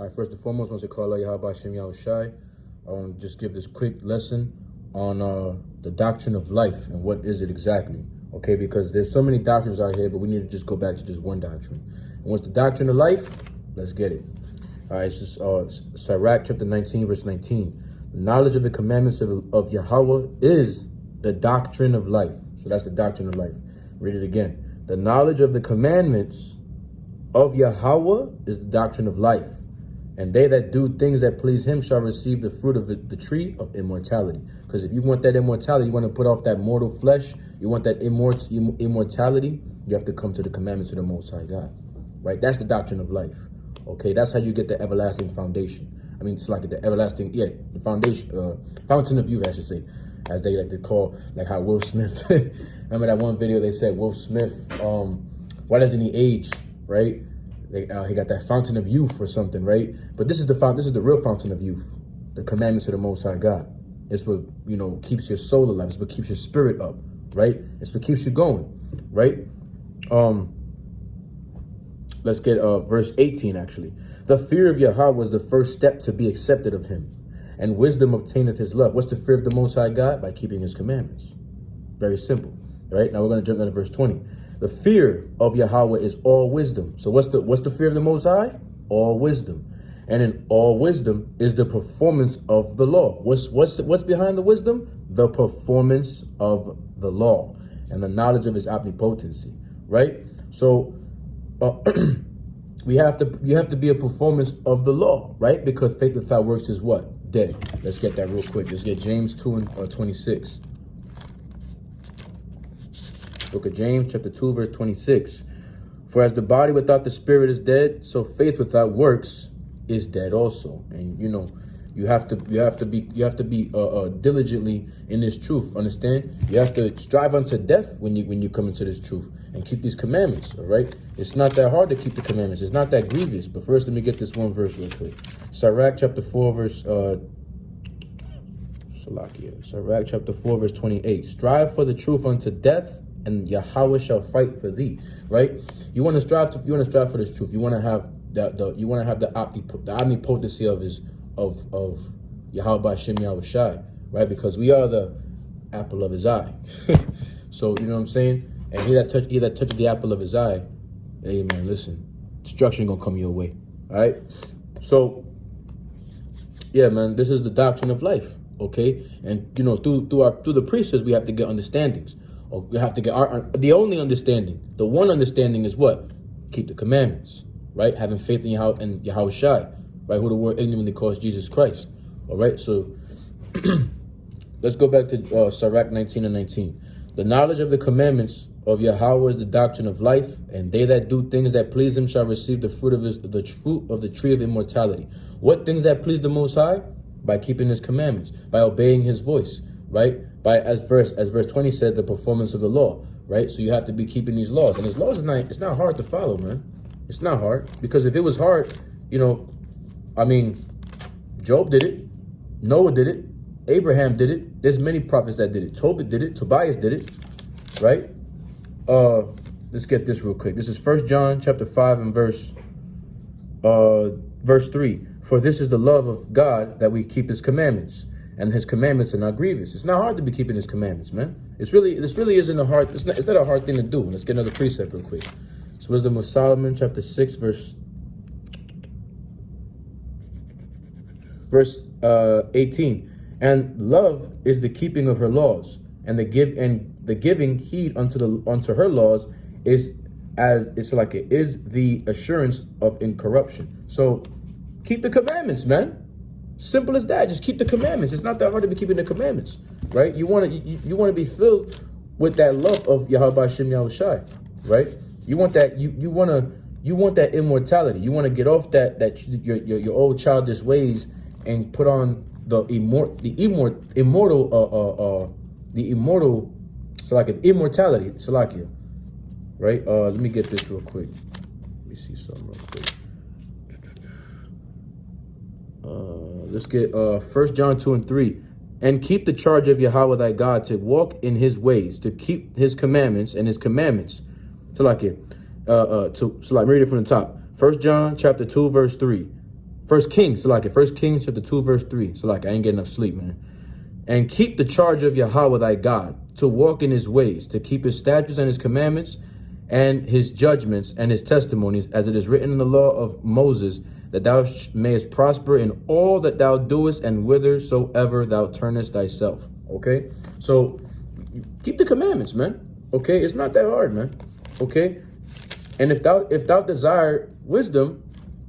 right, first and foremost, once I call out Yahweh Shem Yahushai, I want to just give this quick lesson on the doctrine of life and what is it exactly. Okay, because there's so many doctrines out here, but we need to just go back to just one doctrine. And what's the doctrine of life? Let's get it. All right, it's just SICARII chapter 19, verse 19. The knowledge of the commandments of Yahweh is the doctrine of life. So that's the doctrine of life. Read it again. The knowledge of the commandments of Yahweh is the doctrine of life. And they that do things that please him shall receive the fruit of the tree of immortality. Because if you want that immortality, you want to put off that mortal flesh, you want that immortality, you have to come to the commandments of the Most High God. Right? That's the doctrine of life. Okay, that's how you get the everlasting foundation. I mean, it's like the everlasting, the foundation, fountain of youth, I should say, as they like to call, like how Will Smith, remember that one video they said, Will Smith, why doesn't he age, right? He got that fountain of youth or something, right? But this is the real fountain of youth, the commandments of the Most High God. It's what, keeps your soul alive. It's what keeps your spirit up, right? It's what keeps you going, right? Let's get verse 18, actually. The fear of Yahweh was the first step to be accepted of him, and wisdom obtaineth his love. What's the fear of the Most High God? By keeping his commandments. Very simple, right? Now we're going to jump down to verse 20. The fear of Yahweh is all wisdom. So what's the fear of the Most High? All wisdom. And in all wisdom is the performance of the law. What's behind the wisdom? The performance of the law and the knowledge of his omnipotency, right? So you have to be a performance of the law, right? Because faith without works is what? Dead. Let's get that real quick. Let's get James 2 and 26. Book of James, chapter 2, verse 26. For as the body without the spirit is dead, so faith without works is dead also. And you have to be diligently in this truth. Understand? You have to strive unto death when you come into this truth and keep these commandments. All right? It's not that hard to keep the commandments. It's not that grievous. But first, let me get this one verse real quick. SICARII chapter 4, verse SICARII chapter 4, verse 28. Strive for the truth unto death, and Yahweh shall fight for thee. Right? You want to strive for this truth. You want to have the omnipotency of Yahweh Shem Yahushai, right? Because we are the apple of his eye. So you know what I'm saying? And he that touches the apple of his eye, hey man, listen, destruction gonna come your way. All right. So yeah, man, this is the doctrine of life. Okay, and through the precepts we have to get understandings. Or we have to get the only understanding. The one understanding is what? Keep the commandments, right? Having faith in Yahushai, right? Who the word ignorantly calls Jesus Christ. All right, so let's go back to SICARII 19 and 19. The knowledge of the commandments of Yahweh is the doctrine of life, and they that do things that please him shall receive the fruit of the tree of immortality. What things that please the Most High? By keeping his commandments, by obeying his voice, right? By as verse 20 said, the performance of the law, right? So you have to be keeping these laws, and his laws it's not hard to follow, man. It's not hard, because if it was hard, Job did it, Noah did it, Abraham did it. There's many prophets that did it. Tobit did it, Tobias did it, right? Let's get this real quick. This is 1 John chapter 5 and verse 3. For this is the love of God, that we keep his commandments, and his commandments are not grievous. It's not hard to be keeping his commandments, man. This really isn't a hard. It's not a hard thing to do. Let's get another precept real quick. It's Wisdom of Solomon, chapter 6, verse 18. And love is the keeping of her laws, and the giving heed unto her laws is the assurance of incorruption. So keep the commandments, man. Simple as that. Just keep the commandments. It's not that hard to be keeping the commandments, right? You want to be filled with that love of Yahweh Shem Yahushai, right? You want that. You want that immortality. You want to get off that your old childish ways and put on the immortality, Salakia, right? Let me get this real quick. Let me see something real quick. Let's get 1 John 2 and 3. And keep the charge of Yahweh thy God, to walk in his ways, to keep his commandments and his commandments. So like it. So like read it from the top. 1 John chapter 2 verse 3. First Kings, so like it. First Kings chapter 2, verse 3. So like I ain't getting enough sleep, man. And keep the charge of Yahweh thy God, to walk in his ways, to keep his statutes and his commandments, and his judgments and his testimonies, as it is written in the law of Moses, that thou mayest prosper in all that thou doest, and whithersoever thou turnest thyself. Okay, so keep the commandments, man. Okay, it's not that hard, man. Okay, and if thou desire wisdom,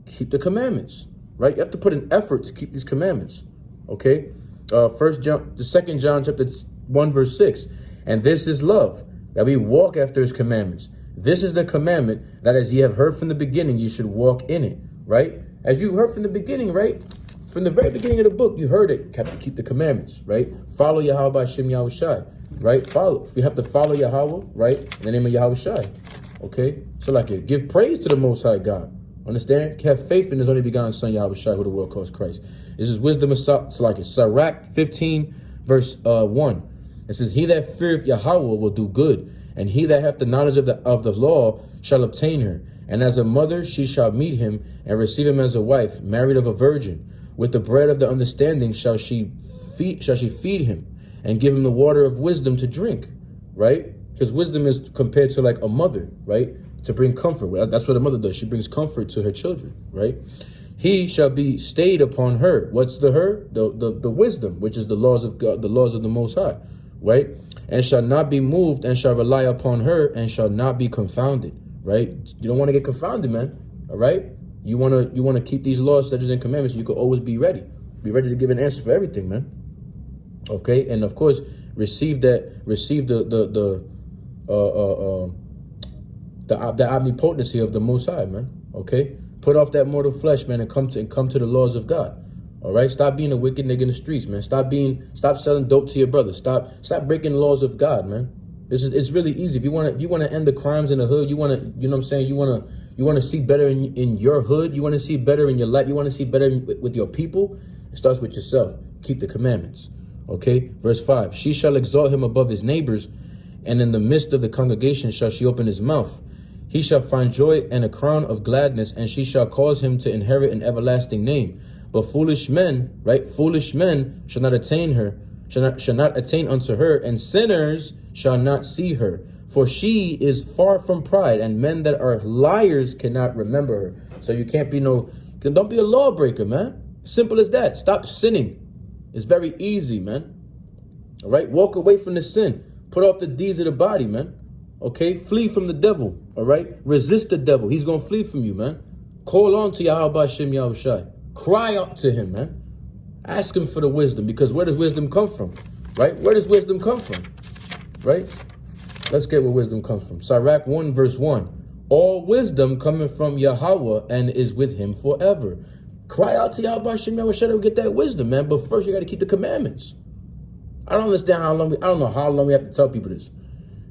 keep the commandments. Right, you have to put an effort to keep these commandments. Okay, Second John chapter 1 verse 6, and this is love, that we walk after his commandments. This is the commandment, that as ye have heard from the beginning, you should walk in it. Right, as you heard from the beginning, right, from the very beginning of the book, you heard it. Keep the commandments. Right, follow Yahweh by Shem Yahweh Shai. Right, follow. You have to follow Yahweh. Right, in the name of Yahweh Shai. Okay, so like it, give praise to the Most High God. Understand? Have faith in his only begotten Son, Yahweh Shai, who the world calls Christ. This is wisdom of Sirach 15, verse 1. It says, he that feareth Yahweh will do good, and he that hath the knowledge of the law shall obtain her. And as a mother she shall meet him, and receive him as a wife, married of a virgin. With the bread of the understanding shall she feed him, and give him the water of wisdom to drink. Right? Because wisdom is compared to like a mother, right? To bring comfort. That's what a mother does. She brings comfort to her children, right? He shall be stayed upon her. What's the her? The wisdom, which is the laws of God, the laws of the Most High, right? And shall not be moved, and shall rely upon her, and shall not be confounded, right? You don't want to get confounded, man. All right? You want to keep these laws, statutes, and commandments. So you could always be ready. Be ready to give an answer for everything, man. Okay, and of course, receive the omnipotency of the Most High, man. Okay, put off that mortal flesh, man, and come to the laws of God. All right, stop being a wicked nigga in the streets, man. Stop selling dope to your brother. Stop breaking the laws of God, man. It's really easy. If you want to end the crimes in the hood, you know what I'm saying. You want to see better in your hood. You want to see better in your life. You want to see better with your people. It starts with yourself. Keep the commandments. Okay, verse 5. She shall exalt him above his neighbors, and in the midst of the congregation shall she open his mouth. He shall find joy and a crown of gladness, and she shall cause him to inherit an everlasting name. But foolish men, right? Foolish men shall not attain her, shall not attain unto her, and sinners shall not see her. For she is far from pride, and men that are liars cannot remember her. So you can't be don't be a lawbreaker, man. Simple as that. Stop sinning. It's very easy, man. All right? Walk away from the sin. Put off the deeds of the body, man. Okay? Flee from the devil. All right? Resist the devil. He's going to flee from you, man. Call on to Yahweh Shem Yahweh Shai. Cry out to him, man. Ask him for the wisdom, because where does wisdom come from? Right? Where does wisdom come from? Right? Let's get where wisdom comes from. Sirach 1 verse 1. All wisdom coming from Yahweh and is with him forever. Cry out to Yahweh Shem Yahweh Shai to get that wisdom, man. But first you got to keep the commandments. I don't understand I don't know how long we have to tell people this.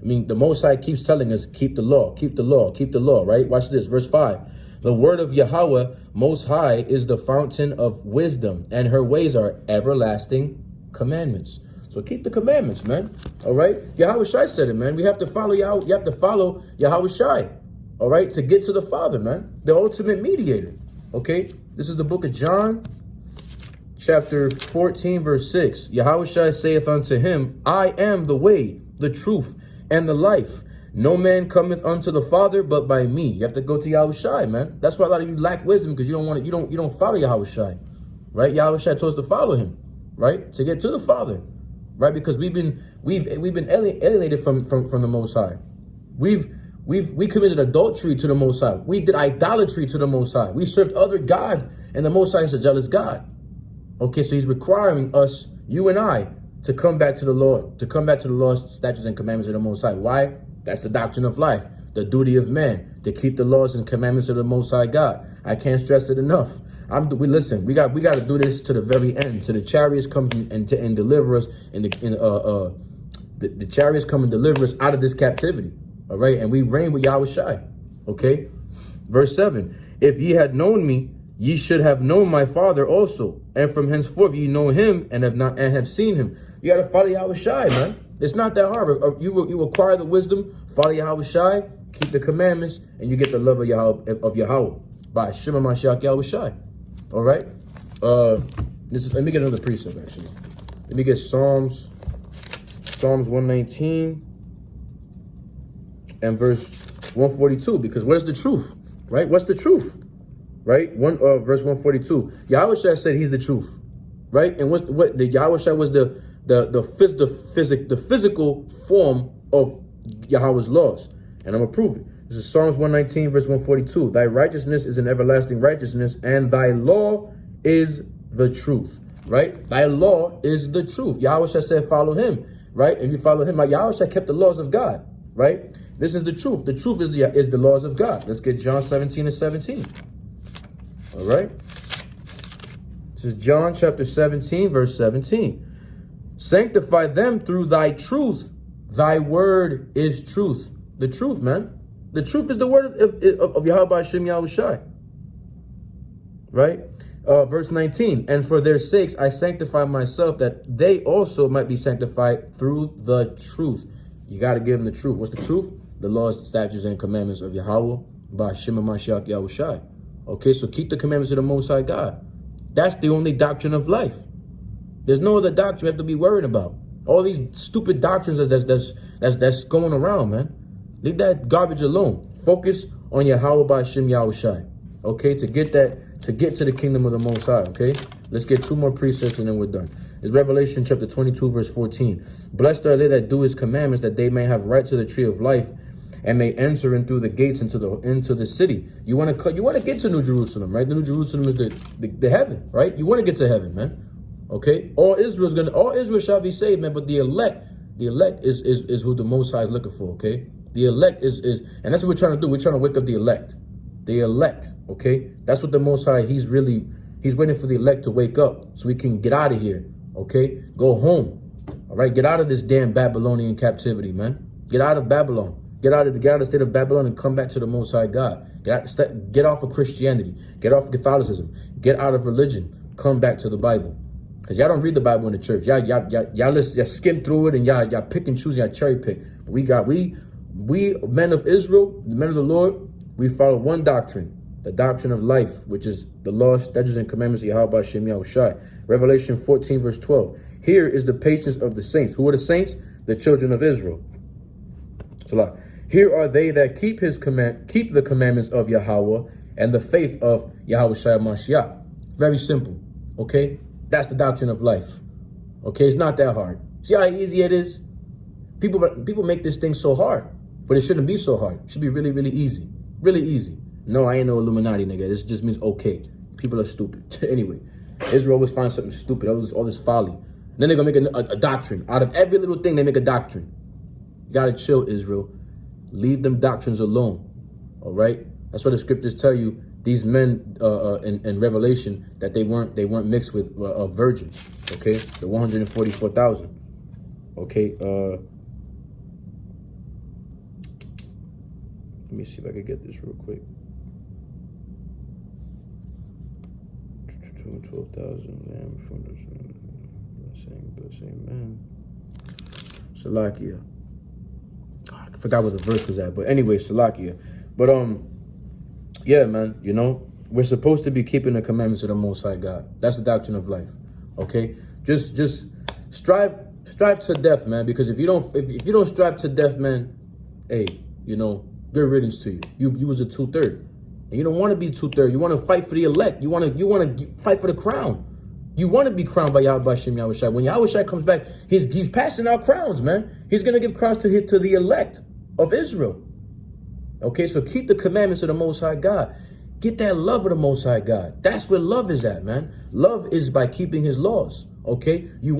I mean, the Most High keeps telling us, keep the law, keep the law, keep the law, right? Watch this, verse 5. The word of Yahweh Most High is the fountain of wisdom, and her ways are everlasting commandments. So keep the commandments, man. All right? Yahweh Shai said it, man. We have to follow Yahweh. You have to follow Yahweh Shai, all right, to get to the Father, man. The ultimate mediator. Okay? This is the book of John, chapter 14, verse 6. Yahweh Shai saith unto him, I am the way, the truth, and the life. No man cometh unto the Father but by me. You have to go to Yahweh Shai, man. That's why a lot of you lack wisdom, because you don't follow Yahweh Shai. Right? Yahweh Shai told us to follow him, right? To get to the Father. Right? Because we've been alienated from the Most High. We committed adultery to the Most High. We did idolatry to the Most High. We served other gods, and the Most High is a jealous God. Okay, so he's requiring us, you and I, to come back to the Lord, to come back to the laws, statutes, and commandments of the Most High. Why? That's the doctrine of life, the duty of man, to keep the laws and commandments of the Most High God. I can't stress it enough. Listen, we got to do this to the very end. So the chariots come and deliver us, the chariots come and deliver us out of this captivity. All right, and we reign with Yahweh Shai. Okay, verse 7. If ye had known me, ye should have known my Father also, and from henceforth ye know him and have seen him. You got to follow Yahweh Shai, man. It's not that hard. You acquire the wisdom, follow Yahweh Shai, keep the commandments, and you get the love of Yahweh by Shema Mashiach Yahweh Shai. All right. Let me get another precept, actually. Let me get Psalms 119 and verse 142, because what is the truth? Right? What's the truth? Right? Verse 142. Yahweh said he's the truth. Right? And what the Yahweh was the physical form of Yahweh's laws. And I'm gonna prove it. This is Psalms 119, verse 142. Thy righteousness is an everlasting righteousness, and thy law is the truth. Right? Thy law is the truth. Yahweh said, follow him. Right? And you follow him. Yahweh kept the laws of God. Right? This is the truth. The truth is the laws of God. Let's get John 17 and 17. All right. This is John chapter 17, verse 17. Sanctify them through thy truth. Thy word is truth. The truth, man. The truth is the word of Yahweh Hashem Yahushai. Right? Verse 19. And for their sakes I sanctify myself, that they also might be sanctified through the truth. You got to give them the truth. What's the truth? The laws, statutes, and commandments of Yahweh by Shema Mashiach Yahushai. Okay, so keep the commandments of the Most High God. That's the only doctrine of life. There's no other doctrine you have to be worried about. All these stupid doctrines that's going around, man. Leave that garbage alone. Focus on Yahweh by Shem Yahushai. Okay, to get to the kingdom of the Most High. Okay, let's get two more precepts and then we're done. It's Revelation chapter 22, verse 14. Blessed are they that do his commandments, that they may have right to the tree of life, and may enter in through the gates into the city. You want to get to New Jerusalem, right? The New Jerusalem is the heaven, right? You want to get to heaven, man. Okay, all Israel shall be saved, man. But the elect is who the Most High is looking for. Okay, the elect is, and that's what we're trying to do. We're trying to wake up the elect. The elect, okay? That's what the Most High, he's waiting for the elect to wake up so we can get out of here, okay? Go home, all right? Get out of this damn Babylonian captivity, man. Get out of Babylon. Get out of the state of Babylon and come back to the Most High God. Get off of Christianity. Get off of Catholicism. Get out of religion. Come back to the Bible. Because y'all don't read the Bible in the church. Y'all skim through it and y'all pick and choose, y'all cherry pick. But we men of Israel, the men of the Lord, we follow one doctrine, the doctrine of life, which is the laws, statutes, and commandments of Yahweh Shem Yahushai. Revelation 14, verse 12. Here is the patience of the saints. Who are the saints? The children of Israel. Salah. Here are they that keep the commandments of Yahweh and the faith of Yahweh Shai Mashiach. Very simple. Okay? That's the doctrine of life. Okay? It's not that hard. See how easy it is? People make this thing so hard, but it shouldn't be so hard. It should be really, really easy. Really easy. No, I ain't no Illuminati, nigga. This just means okay. People are stupid. Anyway, Israel always finds something stupid. All this folly. Then they're going to make a doctrine. Out of every little thing, they make a doctrine. You got to chill, Israel. Leave them doctrines alone. All right? That's what the scriptures tell you. These men in Revelation, that they weren't mixed with virgins. Okay? The 144,000. Okay? Let me see if I can get this real quick. 12,000 lamb from the same man. Salakia. I forgot where the verse was at, but anyway, Salakia. But yeah, man. You know, we're supposed to be keeping the commandments of the Most High God. That's the doctrine of life. Okay, just strive to death, man. Because if you don't strive to death, man, hey, you know. Good riddance to you. You was a 2/3, and you don't want to be 2/3. You want to fight for the elect. You want to fight for the crown. You want to be crowned by Yahweh Shem Yahushai. When Yahushai comes back, he's passing out crowns, man. He's gonna give crowns to the elect of Israel. Okay, so keep the commandments of the Most High God. Get that love of the Most High God. That's where love is at, man. Love is by keeping His laws. Okay, we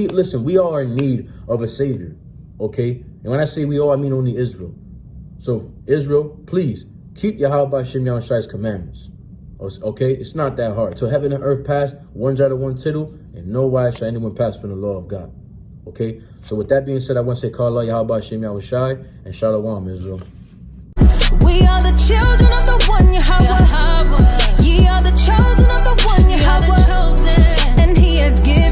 listen. We all are in need of a Savior. Okay, and when I say we all, I mean only Israel. So, Israel, please, keep Yahweh Shem Yahushai's commandments. Okay? It's not that hard. Till heaven and earth pass, one jot or one tittle, and no wise shall anyone pass from the law of God. Okay? So, with that being said, I want to say, Kala Yahweh Shem Yahushai, and Shalom, Israel. We are the children of the one Yahweh. Ye are the chosen of the one Yahweh. And He has given